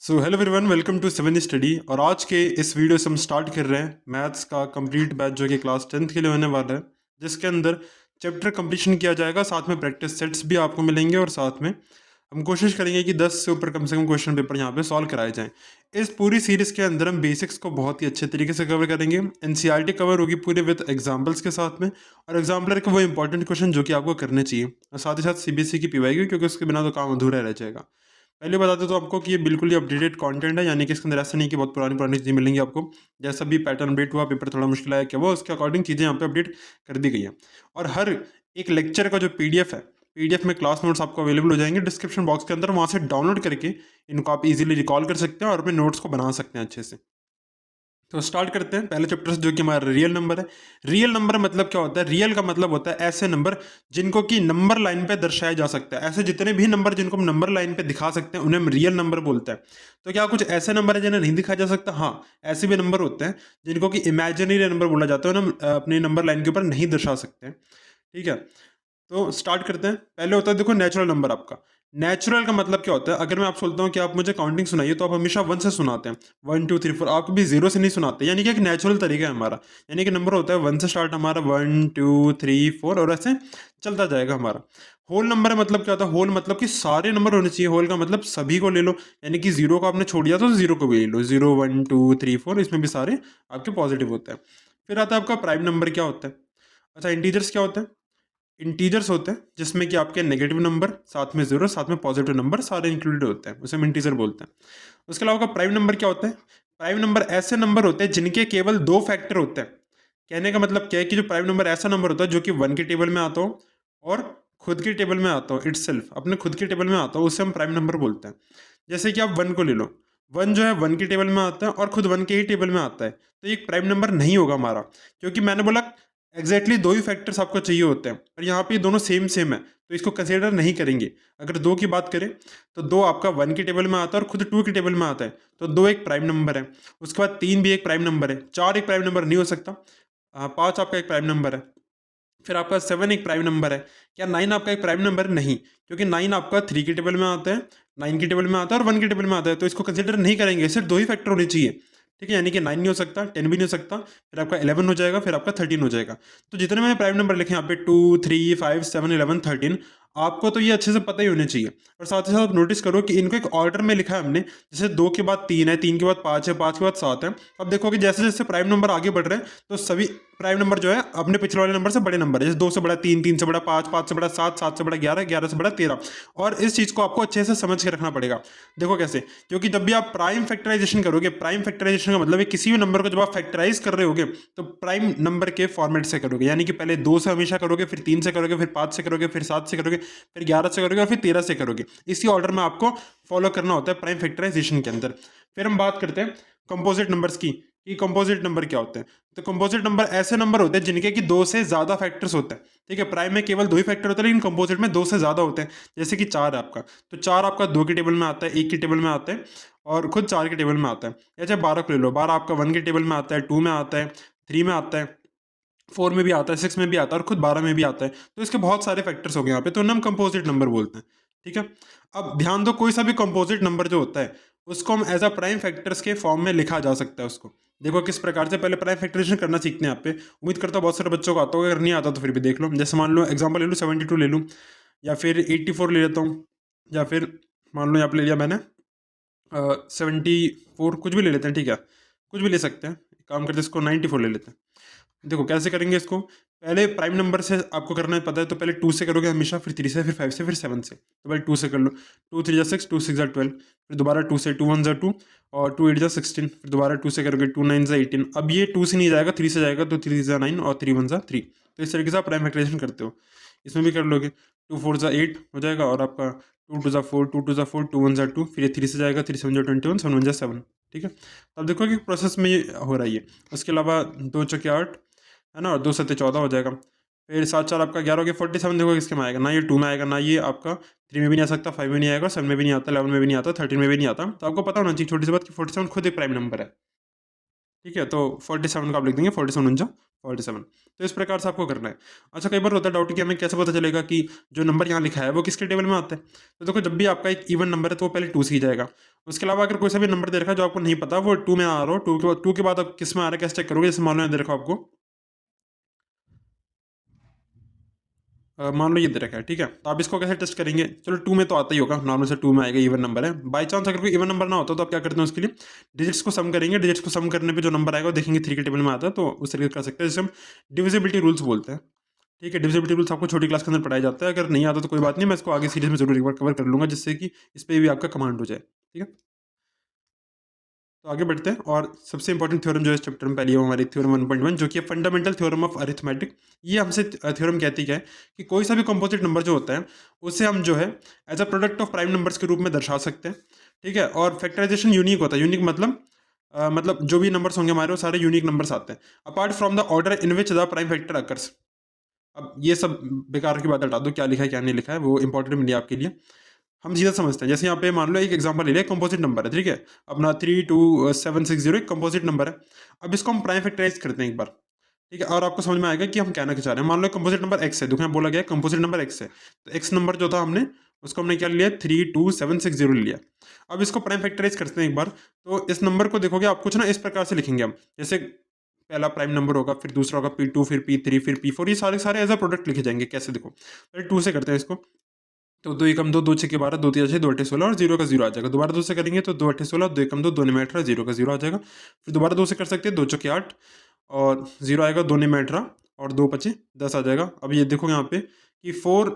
So hello everyone, welcome to seven study. और आज के इस वीडियो से हम स्टार्ट कर रहे हैं मैथ्स का कंप्लीट बैच जो कि क्लास 10th के लिए होने वाला है, जिसके अंदर चैप्टर कंप्लीशन किया जाएगा, साथ में प्रैक्टिस सेट्स भी आपको मिलेंगे और साथ में हम कोशिश करेंगे कि 10 से ऊपर कम से कम क्वेश्चन पेपर यहाँ पे सॉल्व कराए जाएं। इस पूरी सीरीज़ के अंदर हम बेसिक्स को बहुत ही अच्छे तरीके से कवर करेंगे। एनसीईआरटी कवर होगी पूरे विद एग्जाम्पल्स के साथ में, और एग्जाम्पलर के वो इंपॉर्टेंट क्वेश्चन जो कि आपको करने चाहिए, और साथ ही साथ सीबीएसई की पीवाई, क्योंकि उसके बिना तो काम अधूरा रह जाएगा। पहले बता दूं तो आपको कि ये बिल्कुल ही अपडेटेड कंटेंट है, यानी कि इसके अंदर ऐसा नहीं कि बहुत पुरानी पुरानी चीज़ें मिलेंगी आपको। जैसा भी पैटर्न अपडेट हुआ, पेपर थोड़ा मुश्किल आया क्या वो, उसके अकॉर्डिंग चीज़ें यहाँ पे अपडेट कर दी गई हैं। और हर एक लेक्चर का जो पीडीएफ है, पीडीएफ में क्लास नोट्स आपको अवेलेबल हो जाएंगे डिस्क्रिप्शन बॉक्स के अंदर, वहाँ से डाउनलोड करके इनको आप इजीली रिकॉल कर सकते हैं और अपने नोट्स को बना सकते हैं अच्छे से। तो स्टार्ट करते हैं पहले चैप्टर से, जो कि हमारा रियल नंबर है। रियल नंबर मतलब क्या होता है? रियल का मतलब होता है ऐसे नंबर जिनको कि नंबर लाइन पे दर्शाया जा सकता है। ऐसे जितने भी नंबर जिनको हम नंबर लाइन पे दिखा सकते हैं उन्हें हम रियल नंबर बोलते हैं। तो क्या कुछ ऐसे नंबर है जिन्हें नहीं दिखाया जा सकता? हाँ, ऐसे भी नंबर होते हैं जिनको कि इमेजिनरी नंबर बोला जाता है, उन्हें हम अपनी नंबर लाइन के ऊपर नहीं दर्शा सकते हैं। ठीक है, तो स्टार्ट करते हैं। पहले होता है देखो नेचुरल नंबर आपका। नेचुरल का मतलब क्या होता है? अगर मैं आपसे बोलता हूँ कि आप मुझे काउंटिंग सुनाइए, तो आप हमेशा 1 से सुनाते हैं, 1 2 3 4, आप कभी 0 से नहीं सुनाते। यानी कि एक नेचुरल तरीका है हमारा। यानी कि नंबर होता है 1 से स्टार्ट हमारा, 1 2 3 4, और ऐसे चलता जाएगा हमारा। होल नंबर मतलब क्या होता है? होल मतलब कि सारे नंबर होने चाहिए। होल का मतलब सभी को ले लो, यानी कि 0 को आपने छोड़ दिया तो 0 को भी ले लो। 0 1 2 3 4, इसमें भी सारे आपके पॉजिटिव होते हैं। फिर आता है आपका प्राइम नंबर। क्या होता है? अच्छा, इंटीजर्स क्या होता है? इंटीजर्स होते हैं जिसमें कि आपके नेगेटिव नंबर, साथ में जीरो, साथ में पॉजिटिव नंबर सारे इंक्लूडेड होते हैं, उसे हम इंटीजर बोलते हैं। उसके अलावा प्राइम नंबर क्या होता है? प्राइम नंबर ऐसे नंबर होते हैं जिनके केवल दो फैक्टर होते हैं। कहने का मतलब क्या है कि जो प्राइम नंबर ऐसा नंबर होता है जो कि 1 के टेबल में आता हो और खुद के टेबल में आता हो, इटसेल्फ अपने खुद के टेबल में आता हो, उसे हम प्राइम नंबर बोलते हैं। जैसे कि आप 1 को ले लो, 1 जो है 1 के टेबल में आता है और खुद 1 के ही टेबल में आता है, तो ये एक प्राइम नंबर नहीं होगा हमारा, क्योंकि मैंने बोला एग्जैक्टली दो ही फैक्टर्स आपको चाहिए होते हैं, और यहाँ पे दोनों सेम सेम है, तो इसको कंसिडर नहीं करेंगे। अगर दो की बात करें तो दो आपका 1 के टेबल में आता है और खुद 2 के टेबल में आता है, तो दो एक प्राइम नंबर है। उसके बाद 3 भी एक प्राइम नंबर है, 4 एक प्राइम नंबर नहीं हो सकता, 5 आपका एक प्राइम नंबर है। फिर आपका 7 एक प्राइम नंबर है। क्या 9 आपका एक प्राइम नंबर? नहीं, क्योंकि 9 आपका 3 के टेबल में आता है, 9 के टेबल में आता है और 1 के टेबल में आता है, तो इसको कंसिडर नहीं करेंगे। सिर्फ दो ही फैक्टर होने चाहिए। ठीक है, यानी कि 9 नहीं हो सकता, 10 भी नहीं हो सकता, फिर आपका 11 हो जाएगा, फिर आपका 13 हो जाएगा। तो जितने मैंने प्राइम नंबर लिखे यहाँ पे 2 3 5 7 11 13, आपको तो ये अच्छे से पता ही होने चाहिए। और साथ ही साथ नोटिस करो कि इनको एक ऑर्डर में लिखा है हमने, जैसे 2 के बाद 3 है, 3 के बाद 5 है, 5 के बाद 7 है। अब देखो कि जैसे जैसे प्राइम नंबर आगे बढ़ रहे हैं तो सभी प्राइम नंबर जो है अपने पिछले वाले नंबर से बड़े नंबर है। जैसे 2 से बड़ा 3, 3 से बड़ा 5, 5 से बड़ा 7, 7 से बड़ा 11, 11 से बड़ा 13। और इस चीज़ को आपको अच्छे से समझ के रखना पड़ेगा। देखो कैसे, क्योंकि जब भी आप प्राइम फैक्टराइजेशन करोगे, प्राइम फैक्टराइजेशन का मतलब है किसी भी नंबर को जब आप फैक्टराइज कर रहे होगे तो प्राइम नंबर के फॉर्मेट से करोगे। यानी कि पहले 2 से हमेशा करोगे, फिर 3 से करोगे, फिर 5 से करोगे, फिर 7 से करोगे, फिर 11 से करोगे और फिर 13 से करोगे। इसी ऑर्डर में आपको फॉलो करना होता है प्राइम फैक्टराइजेशन के अंदर। फिर हम बात करते हैं कंपोजिट नंबर्स की, कि कंपोजिट नंबर क्या होते हैं। तो कंपोजिट नंबर ऐसे नंबर होते हैं जिनके कि दो से ज्यादा फैक्टर्स होते हैं। ठीक है, प्राइम में केवल दो ही फैक्टर होते हैं, लेकिन कंपोजिट में दो से ज्यादा होते हैं। जैसे कि 4 है आपका, तो 4 आपका 2 के टेबल में आता है, 1 के टेबल में आता है और खुद 4 के टेबल में आता है। या चाहे 12 को ले लो, 12 आपका 1 के टेबल में आता है, 2 में आता है, 3 में आता है, 4 में भी आता है, 6 में भी आता है और खुद 12 में भी आता है। तो इसके बहुत सारे फैक्टर्स हो गए यहाँ पे, तो हम कंपोजिट नंबर बोलते हैं। ठीक है, अब ध्यान दो, कोई सा भी कंपोजिट नंबर जो होता है उसको हम एज अ प्राइम फैक्टर्स के फॉर्म में लिखा जा सकता है उसको। देखो किस प्रकार से, पहले प्राइम फैक्टराइजेशन करना सीखते हैं आप पे। उम्मीद करता हूँ बहुत सारे बच्चों को आता होगा, अगर नहीं आता तो फिर भी देख लो। जैसे मान लो एग्जाम्पल ले लूँ, 72 ले लूँ, या फिर 84 ले लेता हूँ, या फिर मान लो यहाँ पे ले लिया मैंने 74, कुछ भी ले लेते हैं। ठीक है, कुछ भी ले सकते हैं। एक काम करते हैं, इसको 94 ले लेते हैं। देखो कैसे करेंगे इसको, पहले प्राइम नंबर से आपको करना है पता है, तो पहले 2 से करोगे हमेशा, फिर 3 से, फिर 5 से, फिर 7 से। तो पहले 2 से कर लो, 2 3 जा 6, 2 6 जा 12, फिर दोबारा 2 से, 2 1 जा 2 और 2 8 जा 16, फिर दोबारा 2 से करोगे, 2 9 जा 18। अब ये 2 से नहीं जाएगा, 3 से जाएगा, तो 3 जा 9 और 3 1 जा 3। तो इस तरीके से आप प्राइम फैक्टराइजेशन करते हो। इसमें भी कर लोगे, 2 4 जा 8 हो जाएगा, और आपका 2 2 जा 4, 2 2 जा 4, 2 1 जा 2, फिर ये 3 से जाएगा, 3 7 जा 21, 7 1 जा 7। ठीक है, तो अब देखो कि प्रोसेस में ये हो रहा है ये। उसके अलावा 2 चौके 8 है ना, और 2 7 14 हो जाएगा। फिर 7 4 आपका 11 हो गया, 47 देखो किसके में आएगा, ना ये 2 में आएगा, ना ये आपका 3 में भी नहीं आ सकता, 5 में नहीं आएगा, 7 में भी नहीं आता, 11 में भी नहीं आता, 13 में भी नहीं आता। तो आपको पता होना चाहिए छोटी सी बात कि 47 खुद एक प्राइम नंबर है। ठीक है, तो 47 का आप लिख देंगे 47 47। तो इस प्रकार से आपको करना है। अच्छा, कई बार होता है डाउट कि हमें कैसे पता चलेगा कि जो नंबर यहाँ लिखा है वो किसके टेबल में आता है। तो देखो, जब भी आपका एक इवन नंबर है तो वो पहले 2 से ही जाएगा। उसके अलावा अगर कोई सा भी नंबर दे रखा है जो आपको नहीं पता वो 2 में आ रहा हो, 2 के बाद आप किस में आ रहा है कैसे चेक करोगे। जैसे मान लो यहाँ दे रखा हो आपको, मान लो ये दे रखा है, ठीक है, तो आप इसको कैसे टेस्ट करेंगे। चलो 2 में तो आता ही होगा, नॉर्मल से 2 में आएगा, इवन नंबर है। बाई चांस अगर कोई इवन नंबर ना होता तो आप क्या करते हैं, उसके लिए डिजिट्स को सम करेंगे। डिजिट्स को सम करने पे जो नंबर आएगा वो देखेंगे 3 के टेबल में आता है, तो उस तरीके से कर सकते हैं, जिसे हम डिविजिबिलिटी रूल्स बोलते हैं। ठीक है, डिविजिबिलिटी रूल्स आपको छोटी क्लास के अंदर पढ़ाया जाता है। अगर नहीं आता तो कोई बात नहीं, मैं इसको आगे सीरीज में जरूर एक बार कवर कर लूंगा, जिससे कि इस पर भी आपका कमांड हो जाए। ठीक है, तो आगे बढ़ते हैं। और सबसे इंपॉर्टेंट थ्योरम जो है इस चैप्टर में पहली है वो हमारी थ्योरम 1.1, जो कि है फंडामेंटल थ्योरम ऑफ अरिथमेटिक। ये हमसे थ्योरम कहती क्या है कि कोई सा भी कंपोजिट नंबर जो होता है उसे हम जो है as a product of prime numbers के रूप में दर्शा सकते हैं। ठीक है, और फैक्टराइजेशन यूनिक होता है। यूनिक मतलब जो भी नंबर्स होंगे हमारे वो सारे यूनिक नंबर्स आते हैं, apart from the order in which the prime factor occurs. अब ये सब बेकार की बात हटा दो, क्या लिखा है क्या नहीं लिखा है वो इंपॉर्टेंट नहीं है आपके लिए। हम सीधा समझते हैं। जैसे यहाँ पे मान लो एक एग्जांपल ले लिया, कंपोजिट नंबर है, ठीक है, अपना 32760 एक कंपोजिट नंबर है। अब इसको हम प्राइम फैक्टराइज करते हैं एक बार, ठीक है, और आपको समझ में आएगा कि हम कहना क्या चाह रहे हैं। मान लो कंपोजिट नंबर एक्स है, देखो यहाँ बोला गया है कंपोजिट नंबर एक्स है, तो एक्स नंबर जो था हमने उसको हमने क्या लिया, 32760 लिया। अब इसको प्राइम फैक्टराइज करते हैं एक बार, तो इस नंबर को देखोगे आप कुछ ना इस प्रकार से लिखेंगे हम, जैसे पहला प्राइम नंबर होगा, फिर दूसरा होगा P2, फिर P3, फिर P4, ये सारे सारे एज अ प्रोडक्ट लिखे जाएंगे। कैसे, देखो पहले 2 से करते हैं इसको, तो 2 एकम 2, 2 6 12, 2 3 6, 2 8 16 और 0 का 0 आ जाएगा। दोबारा 2 से करेंगे तो 2 8 16, 2 एकम 2, 2 में 18, 0 का 0 आ जाएगा। फिर दोबारा 2 से कर सकते हैं, 2 चौके 8 और 0 आएगा, 2 में 18 और 2 पचे 10 आ जाएगा। अब ये देखो यहाँ पे कि 4,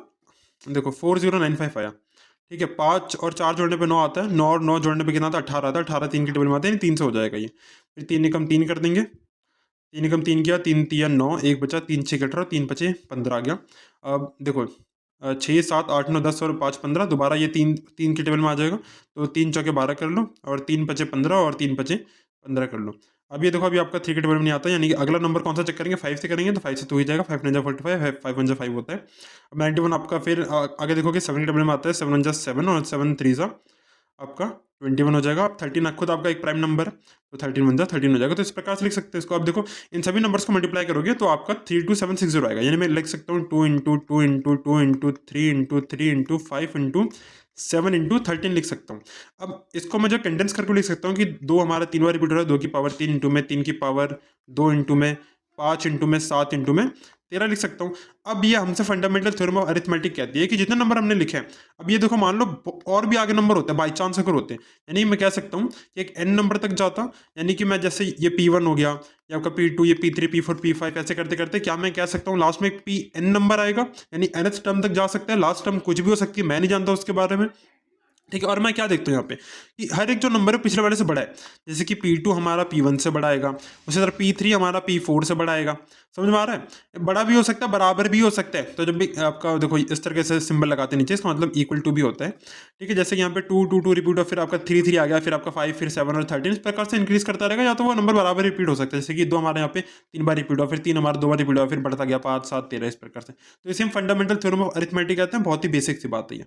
देखो 4095 आया। ठीक है, 5 और 4 जोड़ने पे 9 आता है, 9 और 9 जोड़ने पे कितना आता है, 18 आता है। 18 3 के टेबल में आता है, 3 से हो जाएगा ये। फिर 3 एकम 3 कर देंगे, 3 एकम 3 किया, 3 तिया 9, 1 बचा, 3 6 18, 3 पचे 15 आ गया। अब देखो 6 7 8 9 10 और 5 15, दोबारा ये 3 3 के टेबल में आ जाएगा। तो 3 चौके 12 कर लो और 3 पचे 15 और 3 पचे 15 कर लो। अब ये देखो अभी आपका 3 के टेबल में नहीं आता, यानी कि अगला नंबर कौन सा चेक करेंगे, 5 से करेंगे, तो 5 से तो ही जाएगा, 5 9 45, 5 1 5 होता है। अब 91 आपका, फिर आगे देखोगे 7 के टेबल में आता है, 7 1 7 और 7 3 आपका 21 हो जाएगा। अब 13 खुद आपका एक प्राइम नंबर है, तो 13 1 13 हो जाएगा। तो इस प्रकार से लिख सकते हैं इसको। अब देखो इन सभी नंबर्स को मल्टीप्लाई करोगे तो आपका 32760 आएगा। यानी मैं लिख सकता हूँ 2 into 2 into 2 into 3 into 3 into 5 into 7 into 13 लिख सकता हूँ। अब इसको मैं जो कंडेंस करके लिख सकता हूँ कि 2 हमारा 3 बार रिपीट हो रहा है, 2 की पावर 3 इंटू में 3 की पावर 2 इंटू में 5 इंटू में 7 इंटू में 13 लिख सकता हूँ। अब ये हमसे फंडामेंटल थ्योरम ऑफ अरिथमेटिक कहती है कि जितने नंबर हमने लिखे हैं, अब ये देखो मान लो और भी आगे नंबर होते हैं, बाई चांस अगर होते हैं, यानी मैं कह सकता हूँ कि एक n नंबर तक जाता, यानी कि मैं जैसे ये P1 हो गया, या आपका P2, ये P3, P4, P5 ऐसे करते करते क्या मैं कह सकता हूँ लास्ट में एक Pn नंबर आएगा, यानी nth टर्म तक जा सकता है। लास्ट टर्म कुछ भी हो सकती है, मैं नहीं जानता उसके बारे में। ठीक है, और मैं क्या देखता हूँ यहाँ पे कि हर एक जो नंबर है पिछले वाले से बड़ा है। जैसे कि P2 हमारा P1 से बड़ा आएगा, उसी तरह P3 हमारा P4 से बड़ा आएगा। समझ में आ रहा है, बड़ा भी हो सकता है, बराबर भी हो सकता है। तो जब भी आपका देखो इस तरह से सिंबल लगाते नीचे, इसका मतलब इक्वल टू भी होता है। ठीक है, जैसे कि यहाँ पे 2 2 2 रिपीट हो, फिर आपका 3 3 आ गया, फिर आपका 5, फिर 7 और 13, इस प्रकार से इंक्रीज करता रहेगा। या तो वो नंबर बराबर रिपीट हो सकता है, जैसे कि 2 हमारे यहाँ पे 3 बार रिपीट हुआ, फिर 3 हमारा 2 बार रिपीट हुआ, फिर बढ़ता गया 5 7 13, इस प्रकार से। तो इसे हम फंडामेंटल थ्योरम ऑफ अरिथमेटिक कहते हैं। बहुत ही बेसिक सी बात है ये।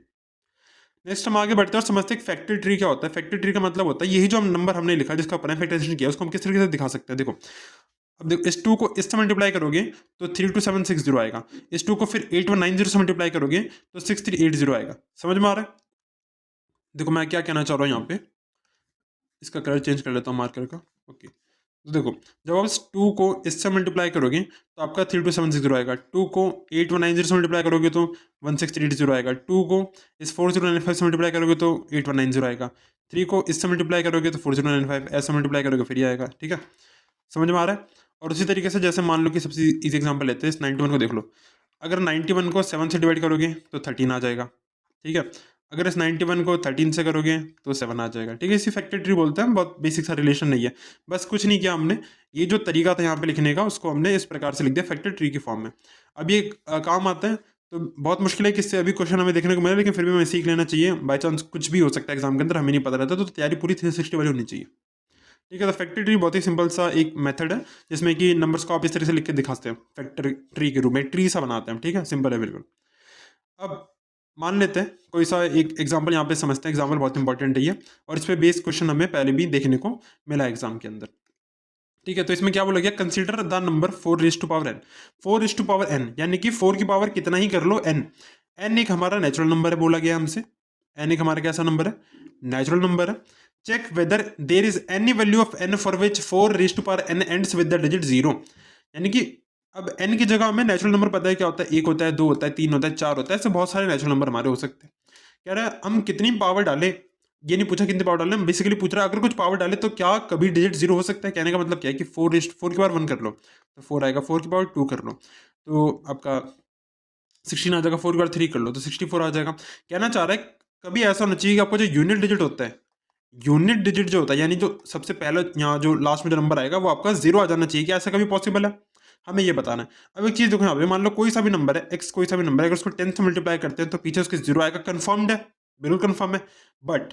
नेक्स्ट हम आगे बढ़ते हैं और समझते हैं फैक्टर ट्री क्या होता है। फैक्टर ट्री का मतलब होता है यही जो हम नंबर हमने लिखा जिसका प्राइम फैक्टराइजेशन किया उसको हम किस तरीके से दिखा सकते हैं। देखो अब देखो इस 2 को इससे मल्टीप्लाई करोगे तो 32760 आएगा। इस 2 को फिर 8190 से मल्टीप्लाई करोगे तो 6380 आएगा। समझ में आ रहा है। देखो मैं क्या कहना चाह रहा हूँ यहाँ पे, इसका कलर चेंज कर लेता हूँ मार्कर का। ओके, तो देखो जब आप इस 2 को इससे मल्टीप्लाई करोगे तो आपका 32760 आएगा। 2 को 8190 से मल्टीप्लाई करोगे तो 1680 आएगा। 2 को इस 4095 से मल्टीप्लाई करोगे तो 8190 आएगा। 3 को इससे मल्टीप्लाई करोगे तो 4095, ऐसे मल्टीप्लाई करोगे फिर ये आएगा। ठीक है, समझ में आ रहा है। और उसी तरीके से जैसे मान लो कि सबसे इजी एग्जाम्पल लेते हैं, इस 91 को देख लो। अगर 91 को 7 से डिवाइड करोगे तो 13 आ जाएगा। ठीक है, अगर इस 91 को 13 से करोगे तो 7 आ जाएगा। ठीक है, इसी फैक्टर ट्री बोलते हैं। बहुत बेसिक सा रिलेशन नहीं है, बस कुछ नहीं किया हमने, ये जो तरीका था यहाँ पे लिखने का उसको हमने इस प्रकार से लिख दिया फैक्टर ट्री की फॉर्म में। अब ये काम आता है, तो बहुत मुश्किल है कि इससे अभी क्वेश्चन हमें देखने को मिला, लेकिन फिर भी हमें सीख लेना चाहिए। बाई चांस कुछ भी हो सकता है एग्जाम के अंदर, हमें नहीं पता रहता, तो तैयारी पूरी 360 वाली होनी चाहिए। ठीक है, तो फैक्टर ट्री बहुत ही सिंपल सा एक मेथड है जिसमें कि नंबर्स को आप इस तरह से लिख के दिखाते हैं, फैक्टर ट्री के रूप में ट्री सा बनाते हैं। ठीक है, सिंपल है बिल्कुल। अब मान लेते हैं कोई सा एक एग्जांपल यहाँ पे समझते हैं। एग्जांपल बहुत इंपॉर्टेंट है ये, और इस पे बेस्ड क्वेश्चन हमें पहले भी देखने को मिला एग्जाम के अंदर। ठीक है। तो इसमें क्या बोला गया, consider the number 4 raise to power n, यानी कि 4 की पावर कितना ही कर लो एन। एन एक हमारा नेचुरल नंबर है बोला गया हमसे, एन एक हमारा कैसा नंबर है, नेचुरल नंबर है। Check whether there is any value of n for which 4 raise to power n ends with the digit 0, यानी कि अब एन की जगह हमें नेचुरल नंबर पता है क्या होता है, 1 होता है, 2 होता है, 3 होता है, 4 होता है, ऐसे बहुत सारे नेचुरल नंबर हमारे हो सकते हैं। कह रहा है हम कितनी पावर डालें, ये नहीं पूछा कितनी पावर डालें, बेसिकली पूछ रहा है अगर कुछ पावर डाले तो क्या कभी डिजिट 0 हो सकता है। कहने का मतलब क्या है कि 4 की पावर 1 कर लो तो 4 आएगा, 4 की पावर 2 कर लो तो आपका 16 आ जाएगा, 4 की पावर 3 कर लो तो 64 आ जाएगा। कहना चाह रहा है कभी ऐसा होना चाहिए कि आपको जो यूनिट डिजिट होता है, यूनिट डिजिट जो होता है यानी जो सबसे पहले यहाँ जो लास्ट में जो नंबर आएगा वो आपका 0 आ जाना चाहिए। क्या ऐसा कभी पॉसिबल है, हमें ये बताना है। अब एक चीज देखो यहाँ पे, मान लो कोई सा भी नंबर है एक्स, कोई सा भी नंबर है, अगर उसको 10 से मल्टीप्लाई करते हैं तो पीछे उसके 0 आएगा, कंफर्म्ड है, बिल्कुल कंफर्म है। बट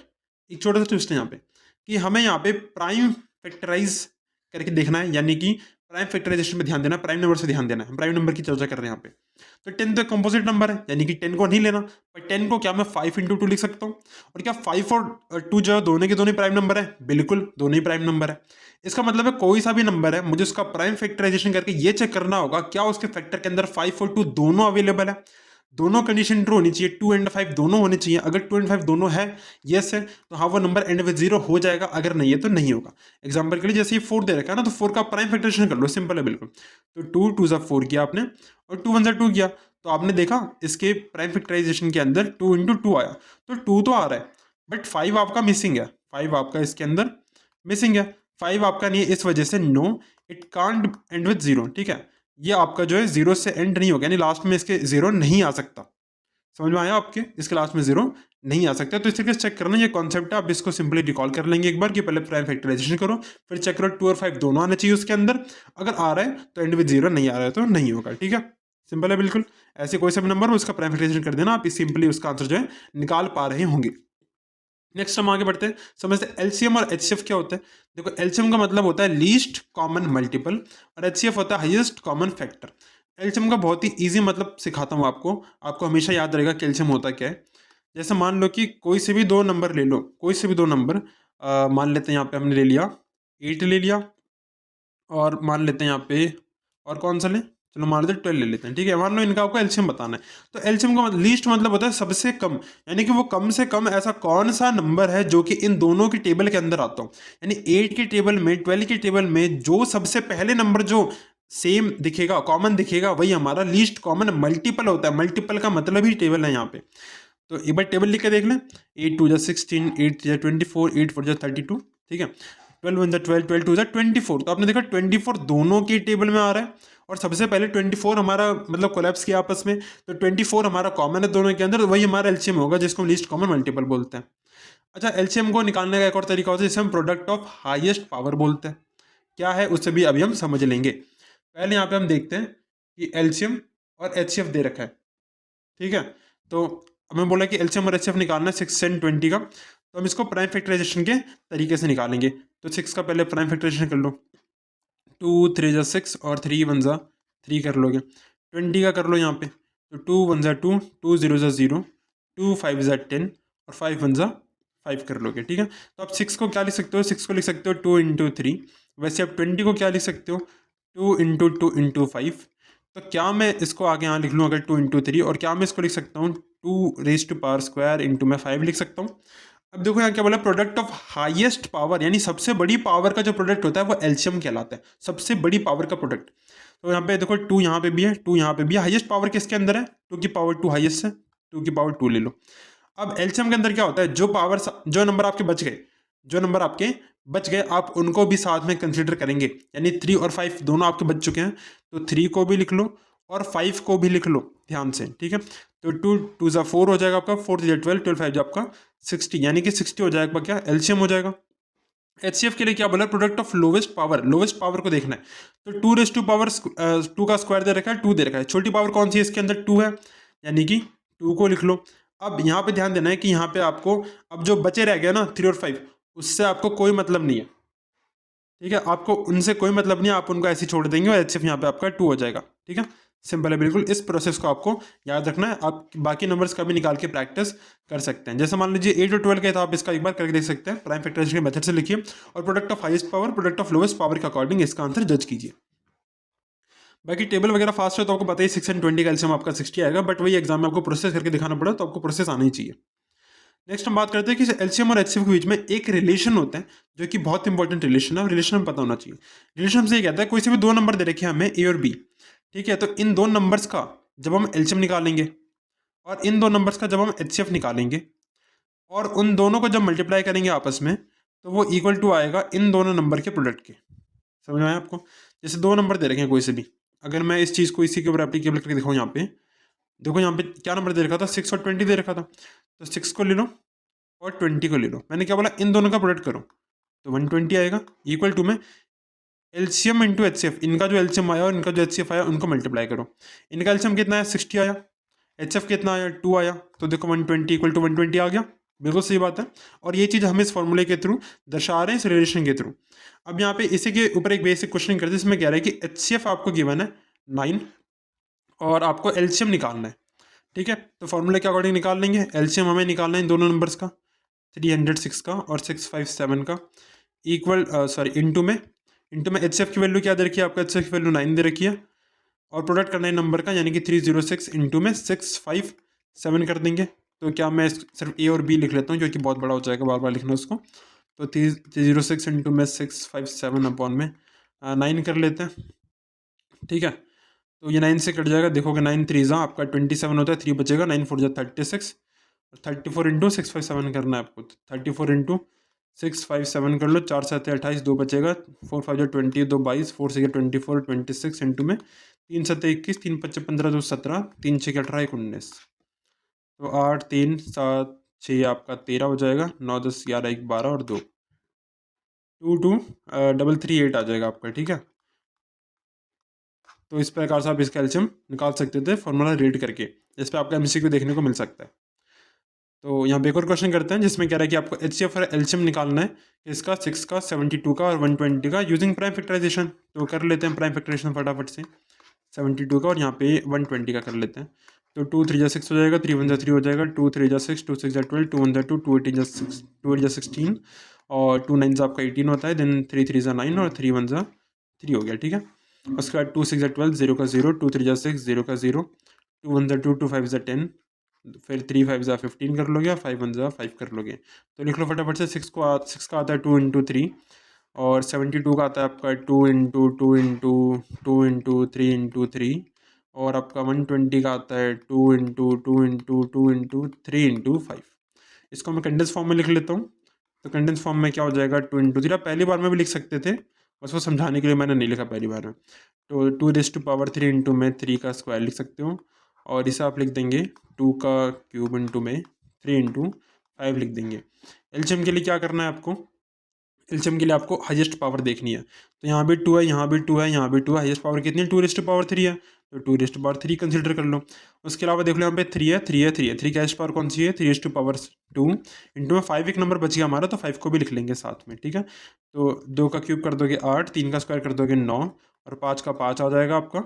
एक छोटा सा ट्विस्ट है यहाँ पे कि हमें यहाँ पे प्राइम फैक्टराइज करके देखना है, यानी कि प्राइम फैक्टराइजेशन में ध्यान देना, प्राइम नंबर से ध्यान देना है। हम प्राइम नंबर की चर्चा कर रहे हैं यहाँ पे। तो 10 तो कंपोजिट नंबर है, यानी कि 10 को नहीं लेना, पर 10 को क्या मैं 5 इंटू 2 लिख सकता हूँ। और क्या 5 और 2 जो दोनों के दोनों प्राइम नंबर है, बिल्कुल दोनों ही प्राइम नंबर है। इसका मतलब है कोई सा भी नंबर है मुझे उसका प्राइम फैक्टराइजेशन करके ये चेक करना होगा क्या उसके फैक्टर के अंदर 5 और 2 दोनों अवेलेबल है, दोनों कंडीशन ट्रू होनी चाहिए, 2 एंड 5 दोनों होने चाहिए। अगर 2 एंड 5 दोनों है, यस है, तो हाँ वो नंबर एंड विद 0 हो जाएगा, अगर नहीं है तो नहीं होगा। एग्जांपल के लिए जैसे ये 4 दे रखा है ना, तो 4 का प्राइम फैक्टराइजेशन कर लो, सिंपल है बिल्कुल। तो 2 2 ज़ा 4 किया आपने और 2 1 ज़ा 2 किया, तो आपने देखा इसके प्राइम फैक्टराइजेशन के अंदर 2 इंटू 2 आया, तो 2 तो आ रहा है बट 5 आपका मिसिंग है, 5 आपका इसके अंदर मिसिंग है, 5 आपका नहीं है, इस वजह से no it can't end with 0। ठीक है, ये आपका जो है 0 से एंड नहीं होगा, यानी लास्ट में इसके 0 नहीं आ सकता। समझ में आया आपके, इसके लास्ट में 0 नहीं आ सकता। तो इस तरीके से चेक करना, ये कॉन्सेप्ट है, आप इसको सिंपली रिकॉल कर लेंगे एक बार कि पहले प्राइम फैक्टराइजेशन करो, फिर चेक करो 2 और 5 दोनों आने चाहिए उसके अंदर, अगर आ रहा है तो एंड विद 0, नहीं आ रहा है तो नहीं होगा। ठीक है, सिंपल है बिल्कुल। ऐसे कोई सा भी नंबर उसका प्राइम फैक्टराइजेशन कर देना, आप सिंपली उसका आंसर जो है निकाल पा रहे होंगे। नेक्स्ट हम आगे बढ़ते हैं, समझते हैं एलसीएम और एचसीएफ क्या होता है। देखो एलसीएम का मतलब होता है लीस्ट कॉमन मल्टीपल और एचसीएफ होता है हाईएस्ट कॉमन फैक्टर। एलसीएम का बहुत ही इजी मतलब सिखाता हूँ आपको, आपको हमेशा याद रहेगा कि एलसीएम होता क्या है। जैसे मान लो कि कोई से भी दो नंबर ले लो, कोई से भी दो नंबर मान लेते हैं यहाँ पे हमने ले लिया 8 ले लिया, और मान लेते हैं यहाँ पे और कौन सा लें, चलो मान लेते हैं 12 ले लेते हैं। ठीक है, मान लो इनका आपको एलसीएम बताना है। तो एलसीएम का लीस्ट मतलब होता है सबसे कम, यानी कि वो कम से कम ऐसा कौन सा नंबर है जो कि इन दोनों की टेबल के अंदर आता हो, यानी 8 की टेबल में 12 की टेबल में जो सबसे पहले नंबर जो सेम दिखेगा, कॉमन दिखेगा, वही हमारा लीस्ट कॉमन मल्टीपल होता है। मल्टीपल का मतलब ही टेबल है यहाँ पे। तो एक बार टेबल लिख के देख लें, 8 2 16, 8 3 24, 8 4 32। ठीक है, 12 1 12, 12 2 24। तो आपने देखा 24 दोनों के टेबल में आ रहा है, और सबसे पहले 24 हमारा मतलब कोलैप्स किया आपस में, तो 24 हमारा कॉमन है दोनों के अंदर, तो वही हमारा एलसीएम होगा जिसको हम लीस्ट कॉमन मल्टीपल बोलते हैं। अच्छा, एलसीएम को निकालने का एक और तरीका होता है जिसे हम प्रोडक्ट ऑफ हाईएस्ट पावर बोलते हैं। क्या है उससे भी अभी हम समझ लेंगे। पहले यहाँ पे हम देखते हैं कि एलसीएम और एचसीएफ दे रखा है। ठीक है, तो हमें बोला कि एलसीएम और एचसीएफ निकालना है 6 एंड 20 का, तो हम इसको प्राइम फैक्टराइजेशन के तरीके से निकालेंगे। तो 6 का पहले प्राइम फैक्टराइजेशन कर लो, 2 3 ज़ा 6 और 3 1 ज़ा 3 कर लोगे। 20 का कर लो यहाँ पे, तो 2 1 ज़ा 2, 2 0 ज़ा 0, 2 5 ज़ा 10 और 5 1 ज़ा 5 कर लोगे। ठीक है, तो आप 6 को क्या लिख सकते हो, 6 को लिख सकते हो 2 इंटू 3। वैसे आप 20 को क्या लिख सकते हो, 2 इंटू 2 इंटू 5। तो क्या मैं इसको आगे यहाँ लिख लूँ अगर 2 इंटू 3, और क्या मैं इसको लिख सकता हूँ 2 raise to power square into मैं 5 लिख सकता हूँ। अब देखो यहाँ क्या बोला, प्रोडक्ट ऑफ हाईएस्ट पावर, यानी सबसे बड़ी पावर का जो प्रोडक्ट होता है वो एलसीएम कहलाता है, सबसे बड़ी पावर का प्रोडक्ट। तो यहाँ पे देखो 2 यहाँ पे भी है, 2 यहाँ पे भी है, हाईएस्ट पावर किसके अंदर है, 2 की पावर 2 हाईएस्ट है, 2 की पावर 2 ले लो। अब एलसीएम के अंदर क्या होता है, जो पावर जो नंबर आपके बच गए, जो नंबर आपके बच गए आप उनको भी साथ में कंसिडर करेंगे, यानी 3 और 5 दोनों आपके बच चुके हैं, तो 3 को भी लिख लो और 5 को भी लिख लो ध्यान से। ठीक है, तो 2 2 ज़ा 4 हो जाएगा आपका, 4 3 12, 12 5 आपका 60, यानी कि 60 हो जाएगा क्या, एलसीएम हो जाएगा। एचसीएफ के लिए क्या बोला, product of lowest power, lowest power को देखना है। तो 2 रेज टू पावर 2 का स्क्वायर दे रखा है, 2 दे रखा है, छोटी पावर कौन सी है इसके अंदर, 2 है, यानी कि 2 को लिख लो। अब यहाँ पे ध्यान देना है कि यहाँ पे आपको अब जो बचे रह गया ना 3 और 5, उससे आपको कोई मतलब नहीं है। ठीक है, आपको उनसे कोई मतलब नहीं है, आप उनको ऐसे छोड़ देंगे और एचसीएफ यहाँ पे आपका 2 हो जाएगा। ठीक है, सिंपल है बिल्कुल। इस प्रोसेस को आपको याद रखना है, आप बाकी नंबर्स का भी निकाल के प्रैक्टिस कर सकते हैं। जैसे मान लीजिए 8 और 12 का है तो आप इसका एक बार करके देख सकते हैं, प्राइम फैक्टराइजेशन के मेथड से लिखिए और product of highest power product of lowest power के अकॉर्डिंग इसका आंसर जज कीजिए। बाकी टेबल वगैरह फास्ट है तो आपको पता ही 6 and 20 का एलसीएम आपका 60 आएगा, बट वही एग्जाम में आपको प्रोसेस करके दिखाना पड़ा तो आपको प्रोसेस आना ही चाहिए। नेक्स्ट हम बात करते हैं कि एलसीएम और एचसीएफ के बीच में एक रिलेशन होता है जो कि बहुत इंपॉर्टेंट रिलेशन है, रिलेशन हमें पता होना चाहिए। रिलेशन हमसे ये कहता है कोई से भी दो नंबर दे रखे हैं हमें ए और बी, ठीक है, तो इन दो नंबर्स का जब हम एलसीएम निकालेंगे और इन दो नंबर्स का जब हम एचसीएफ निकालेंगे और उन दोनों को जब मल्टीप्लाई करेंगे आपस में तो वो इक्वल टू आएगा इन दोनों नंबर के प्रोडक्ट के। समझ में आया आपको? जैसे दो नंबर दे रखे हैं कोई से भी, अगर मैं इस चीज़ को इसी के ऊपर एप्लीकेबल करके दिखाऊँ, यहाँ पे देखो, यहाँ पे क्या नंबर दे रखा था, 6 और 20 दे रखा था, तो 6 को ले लो और 20 को ले लो। मैंने क्या बोला, इन दोनों का प्रोडक्ट करो तो 120 आएगा इक्वल टू में एलसीएम इंटू एचसीएफ, इनका जो एलसीएम आया और इनका जो एचसीएफ आया उनको मल्टीप्लाई करो। इनका एलसीएम कितना आया, 60 आया, एचएफ कितना आया, 2 आया, तो देखो 120 इक्वल टू 120 आ गया। बिल्कुल सही बात है, और ये चीज़ हम इस फॉर्मूले के थ्रू दर्शा रहे हैं, इस रिलेशन के थ्रू। अब यहाँ पे इसी के ऊपर एक बेसिक क्वेश्चन करते हैं, जिसमें कह रहा है कि एचसीएफ आपको गिवन है 9 और आपको एलसीएम निकालना है, ठीक है। तो फॉर्मूले के अकॉर्डिंग निकाल लेंगे, एलसीएम हमें निकालना है इन दोनों नंबर्स का, 306 का और 657 का, इक्वल इंटू में एचसीएफ की वैल्यू क्या दे रखी है, आपका एचसीएफ की वैल्यू 9 दे रखी है, और प्रोडक्ट करना है नंबर का, यानी कि 306 इंटू में 657 कर देंगे। तो क्या मैं सिर्फ ए और बी लिख लेता हूँ क्योंकि बहुत बड़ा हो जाएगा बार बार लिखना उसको, तो 306 इंटू में 657 अपॉन में 9 कर लेते हैं, ठीक है। तो ये 9 से कट जाएगा, देखोगे 9 3 जा आपका 27 होता है, 3 बचेगा, 9 4 जा 36, 34 इंटू 657 करना है आपको, 34 इंटू 657 कर लो, 4 7 28, 2 बचेगा, 4 5 जा 20, 2 22, 4 6 24, 26 इंटू में 3 7 21, 3 5 15, 2 17, 3 6 18 19, तो 8 3 7 6 आपका 13 हो जाएगा, 9 10 11 1 12 और 2 2 2 338 आ जाएगा आपका, ठीक है। तो इस प्रकार से आप इसका एलसीएम निकाल सकते थे फॉर्मूला रीड करके, इस पर आपका एमसीक्यू देखने को मिल सकता है। तो यहाँ पे एक और क्वेश्चन करते हैं जिसमें कह रहा है कि आपको एचसीएफ और एलसीएम निकालना है इसका 6 का, 72 का और 120 का यूजिंग प्राइम फैक्टराइजेशन। तो कर लेते हैं प्राइम फैक्टराइजेशन फटाफट से, 72 का और यहाँ पे 120 का कर लेते हैं। तो 2 3 जा 6 हो जाएगा, 3 1 जा 3 हो जाएगा, 2 3 जा 6, 2 6 जा 12, 2 1 जा 2, 2 8 जा 6, 2 8 जा 16 और 2 9 जा आपका 18 होता है, देन 3 3 जा 9 और 3 1 जा 3 हो गया, ठीक है। उसके बाद 2 6 जा 12, 0 का 0, 2 3 जा 6, 0 का 0, 2 1 जा 2, 2 5 जा 10, फिर 3 5 जा 15 कर लोगे, 5 1 जा 5 कर लोगे। तो लिख लो फटाफट से, 6 का आता है 2 इंटू 3 और 72 का आता है आपका 2 इंटू 2 इंटू 2 इंटू 3 इंटू 3 और आपका 120 का आता है 2 इंटू 2 इंटू 2 इंटू 3 इंटू 5। इसको मैं कंडेंस फॉर्म में लिख लेता हूँ। तो कंडेंस फॉर्म में क्या हो जाएगा, 2 इंटू 3 आप पहली बार में भी लिख सकते थे, बस वो समझाने के लिए मैंने नहीं लिखा पहली बार में। तो 2⁻³ इंटू में 3 का स्क्वायर लिख सकते हो, और इसे आप लिख देंगे 2 का क्यूब इंटू में 3 इंटू 5 लिख देंगे। एलसीएम के लिए क्या करना है आपको, एलसीएम के लिए आपको हाईएस्ट पावर देखनी है। तो यहाँ भी 2 है, यहाँ भी 2 है, यहाँ भी 2 है, हाईएस्ट पावर कितनी है, 2⁻³ है, तो 2⁻³ कंसिडर कर लो। उसके अलावा देख लो यहाँ पे 3 है, 3 है, 3 है, 3 की हाईएस्ट पावर कौन सी है, 3⁻² इंटू में 5 एक नंबर बच गया हमारा, तो 5 को भी लिख लेंगे साथ में, ठीक है। तो 2 का क्यूब कर दोगे 8, 3 का स्क्वायर कर दोगे 9 और 5 का 5 आ जाएगा आपका,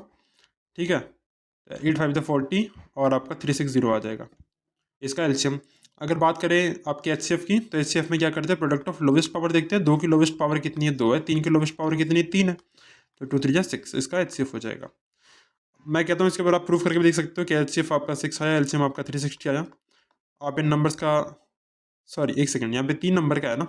ठीक है। 8 5 40 और आपका 360 आ जाएगा इसका एलसीएम। अगर बात करें आपके एचसीएफ की, तो एचसीएफ में क्या करते हैं, प्रोडक्ट ऑफ लोवेस्ट पावर देखते हैं। 2 की लोवेस्ट पावर कितनी है, 2 है, 3 की लोवेस्ट पावर कितनी है, 3 है, तो 2 3 जा 6 इसका एचसीएफ हो जाएगा। मैं कहता हूँ इसके बाद आप प्रूफ करके भी देख सकते हो कि एचसीएफ आपका 6 आया, एलसीएम आपका 360 आया। आप इन नंबर्स का, सॉरी एक सेकंड, यहाँ पे 3 नंबर का है ना,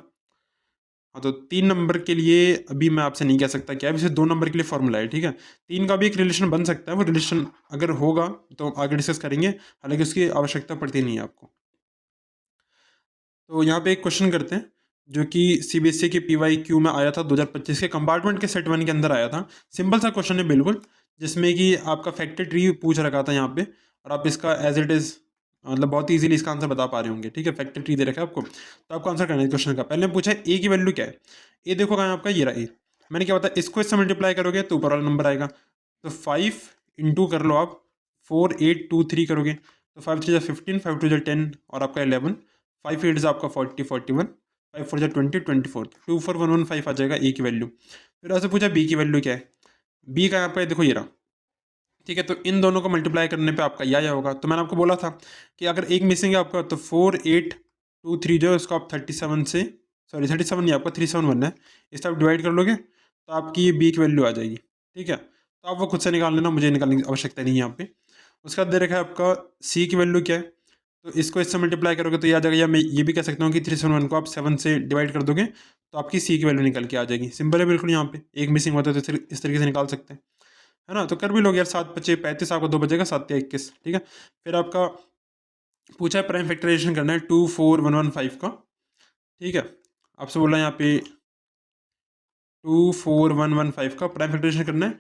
हाँ, तो 3 नंबर के लिए अभी मैं आपसे नहीं कह सकता क्या, अभी सिर्फ 2 नंबर के लिए फॉर्मूला है, ठीक है। 3 का भी एक रिलेशन बन सकता है, वो रिलेशन अगर होगा तो आगे डिस्कस करेंगे, हालांकि उसकी आवश्यकता पड़ती नहीं है आपको। तो यहाँ पे एक क्वेश्चन करते हैं जो कि सीबीएसई के PYQ में आया था 2025 के कंपार्टमेंट के सेट 1 के अंदर आया था। सिंपल सा क्वेश्चन है बिल्कुल, जिसमें कि आपका फैक्टर ट्री पूछ रखा था यहाँ पे, और आप इसका एज इट इज़ मतलब बहुत ईजिली इसका आंसर बता पा रहे होंगे, ठीक है। फैक्टर ट्री दे रखा है आपको, तो आपको आंसर करना है क्वेश्चन का। पहले पूछा है ए की वैल्यू क्या है, ए देखो कहाँ आपका ये रहा ए, मैंने क्या बताया, इसको इससे मल्टीप्लाई करोगे तो ऊपर वाला नंबर आएगा, तो 5 इंटू कर लो आप 4 8 2 3 करोगे, तो 5 3 15, 5 2 10 और आपका 11, 5 8 आपका 40 41, 5 4 20 24, 2 4 1 1 5 आ जाएगा ए की वैल्यू। फिर ऐसे पूछा बी की वैल्यू क्या है, बी का आपका देखो ये रहा, ठीक है, तो इन दोनों को मल्टीप्लाई करने पे आपका यह होगा। तो मैंने आपको बोला था कि अगर एक मिसिंग है आपका, तो 4823 जो है उसको आप 37 से, सॉरी 37 नहीं, आपका 371 है, इससे आप डिवाइड कर लोगे तो आपकी ये बी की वैल्यू आ जाएगी। ठीक है, तो आप वो खुद से निकाल लेना, मुझे निकालने की आवश्यकता नहीं है यहाँ पे। उसका बाद दे रखा है आपका सी की वैल्यू क्या है, तो इसको इससे मल्टीप्लाई करोगे तो ये आ जाएगा, या मैं ये भी कह सकता हूँ कि 371 को आप 7 से डिवाइड कर दोगे तो आपकी सी की वैल्यू निकल के आ जाएगी। सिंपल है बिल्कुल, यहाँ पे एक मिसिंग होता है तो इस तरीके से निकाल सकते हैं, है ना। तो कर भी लोगे यार, 7×5 = 35, आपको 2 बचेगा, 7×3 = 21। ठीक है, फिर आपका पूछा है प्राइम फैक्टराइजेशन करना है 24115 का। ठीक है, आपसे बोला यहाँ पे 24115 का प्राइम फैक्टराइजेशन करना है,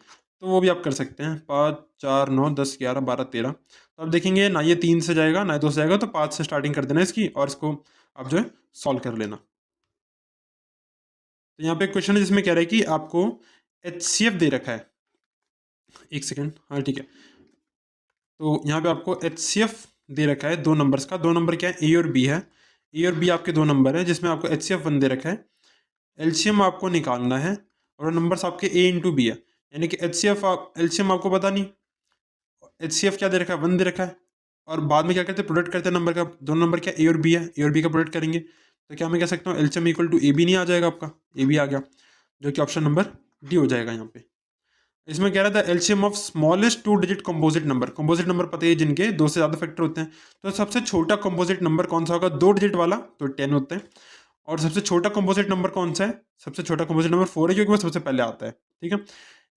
तो वो भी आप कर सकते हैं। 5 4 9 10 11 12 13, तो आप देखेंगे ना ये 3 से जाएगा ना 2 से जाएगा, तो 5 से स्टार्टिंग कर देना इसकी, और इसको आप जो है सॉल्व कर लेना। तो यहाँ पे क्वेश्चन है जिसमें कह रहा है कि आपको HCF दे रखा है, एक सेकेंड, हाँ ठीक है। तो यहाँ पे आपको HCF दे रखा है 2 नंबर्स का, 2 नंबर क्या है, ए और बी है। ए और बी आपके 2 नंबर है, जिसमें आपको HCF 1 दे रखा है। एलसीएम आपको निकालना है, और नंबर्स आपके ए इंटू बी है, यानी कि एलसीएम आपको पता नहीं, HCF क्या दे रखा है, 1 दे रखा है। और बाद में क्या करते हैं, प्रोडक्ट करते हैं नंबर का, दोनों नंबर क्या, ए और बी है, ए और बी का प्रोडक्ट करेंगे, तो क्या मैं कह सकता हूँ LCM equal to A B नहीं आ जाएगा, आपका ए बी आ गया, जो कि ऑप्शन नंबर डी हो जाएगा यहाँ पे। इसमें कह रहा था LCM of smallest 2 digit composite number, composite number पता है जिनके 2 से ज़्यादा फैक्टर होते हैं, तो सबसे छोटा कंपोजिट नंबर कौन सा होगा, 2 डिजिट वाला, तो 10 होते हैं। और सबसे छोटा कंपोजिट नंबर कौन सा है, सबसे छोटा कंपोजिट नंबर 4 है, क्योंकि वो सबसे पहले आता है। ठीक है,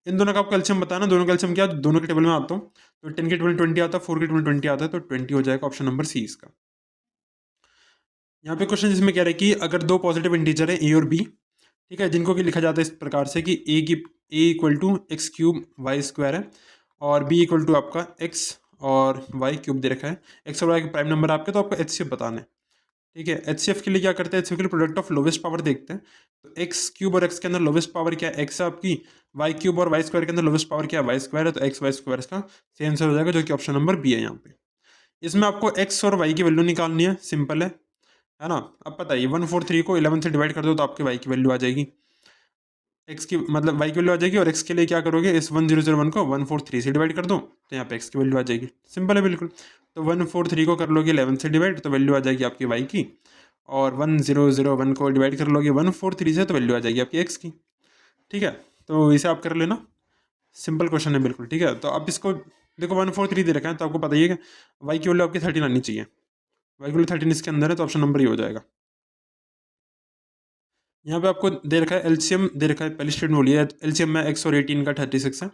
इन दोनों का आपको एलसीएम बताना, दोनों का एलसीएम क्या, दोनों के टेबल में आता हूँ, तो 10 के टेबल 20 आता है, 4 के टेबल 20 आता है, तो 20 हो जाएगा ऑप्शन नंबर सी इसका। यहाँ पे क्वेश्चन जिसमें कह रहे हैं कि अगर 2 पॉजिटिव इंटीजर है ए और बी, ठीक है, जिनको कि लिखा जाता है इस प्रकार से कि A equal to X cube Y square है, और बी इक्वल टू आपका एक्स और वाई क्यूब दे रखा है, एक्स और वाई के प्राइम नंबर आपके, तो आपको HCF बताना है। ठीक है, HCF के लिए क्या करते हैं, HCF के लिए प्रोडक्ट ऑफ लोवेस्ट पावर देखते हैं, तो एक्स क्यूब और एक्स के अंदर लोवेस्ट पावर क्या है, एक्स है आपकी, वाई क्यूब और वाई स्क्वायर के अंदर लोवेस्ट पावर क्या है, वाई स्क्वायर है, तो एक्स वाई स्क्वायर इसका सेम आंसर हो जाएगा, जो कि ऑप्शन नंबर बी है यहाँ पे। इसमें आपको एक्स और वाई की वैल्यू निकालनी है, सिंपल है ना। अब पता है 143 को 11 से डिवाइड कर दो तो आपके वाई की वैल्यू आ जाएगी, एक्स की मतलब वाई की वैल्यू आ जाएगी, और एक्स के लिए क्या करोगे, इस 1001 को 143 से डिवाइड कर दो तो यहाँ पे एक्स की वैल्यू आ जाएगी, सिंपल है बिल्कुल। तो 143 को कर लोगे 11 से डिवाइड, तो वैल्यू आ जाएगी आपकी वाई की, और 1001 को डिवाइड कर लोगे 143 से, तो वैल्यू आ जाएगी आपकी एक्स की। ठीक है, तो इसे आप कर लेना, सिंपल क्वेश्चन है बिल्कुल। ठीक है, तो आप इसको देखो 143 दे रखा है, तो आपको पता ही है कि वाई की वैल्यू आपकी 13 आनी चाहिए, वाई की वैल्यू 13 इसके अंदर है, तो ऑप्शन नंबर ही हो जाएगा। यहाँ पे आपको दे रखा है एलसीएम दे रखा है, पहली स्टेटमेंट बोली है एलसीएम में एक्स और 18 का 36 है,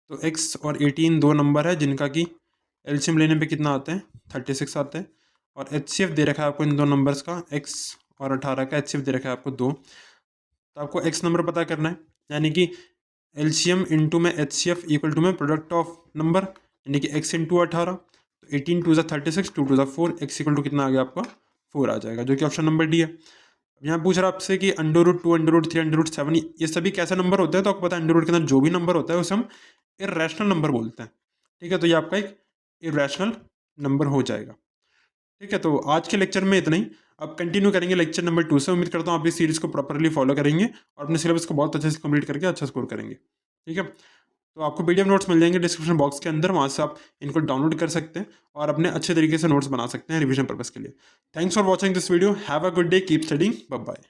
तो एक्स और 18 दो नंबर है जिनका कि एलसीएम लेने पे कितना आता है, 36 आता है। और HCF दे रखा है आपको इन दो नंबर्स का, एक्स और 18 का HCF दे रखा है आपको 2, तो आपको एक्स नंबर पता करना है, यानी कि एलसीएम इंटू में HCF इक्वल टू में प्रोडक्ट ऑफ नंबर, यानी कि एक्स इंटू 18, तो 18 2 36, 2 2 4, एक्स इक्वल टू कितना आ गया आपका 4 आ जाएगा, जो कि ऑप्शन नंबर डी है। यहाँ पूछ रहा है आपसे कि √2 √3 √7 ये सभी कैसे नंबर होते हैं, तो आपको पता है अंडर रूट के अंदर जो भी नंबर होता है उसे हम इरेशनल नंबर बोलते हैं। ठीक है, तो ये आपका एक इरेशनल नंबर हो जाएगा। ठीक है, तो आज के लेक्चर में इतना ही, अब कंटिन्यू करेंगे लेक्चर नंबर 2 से। उम्मीद करता हूँ आप इस सीरीज़ को प्रॉपरली फॉलो करेंगे और अपने सिलेबस को बहुत अच्छे से कंप्लीट करके अच्छा स्कोर करेंगे। ठीक है, तो आपको PDF नोट्स मिल जाएंगे डिस्क्रिप्शन बॉक्स के अंदर, वहाँ से आप इनको डाउनलोड कर सकते हैं और अपने अच्छे तरीके से नोट्स बना सकते हैं रिवीजन पर्पज़ के लिए। Thanks for watching this video, have a good day, keep studying, bye bye.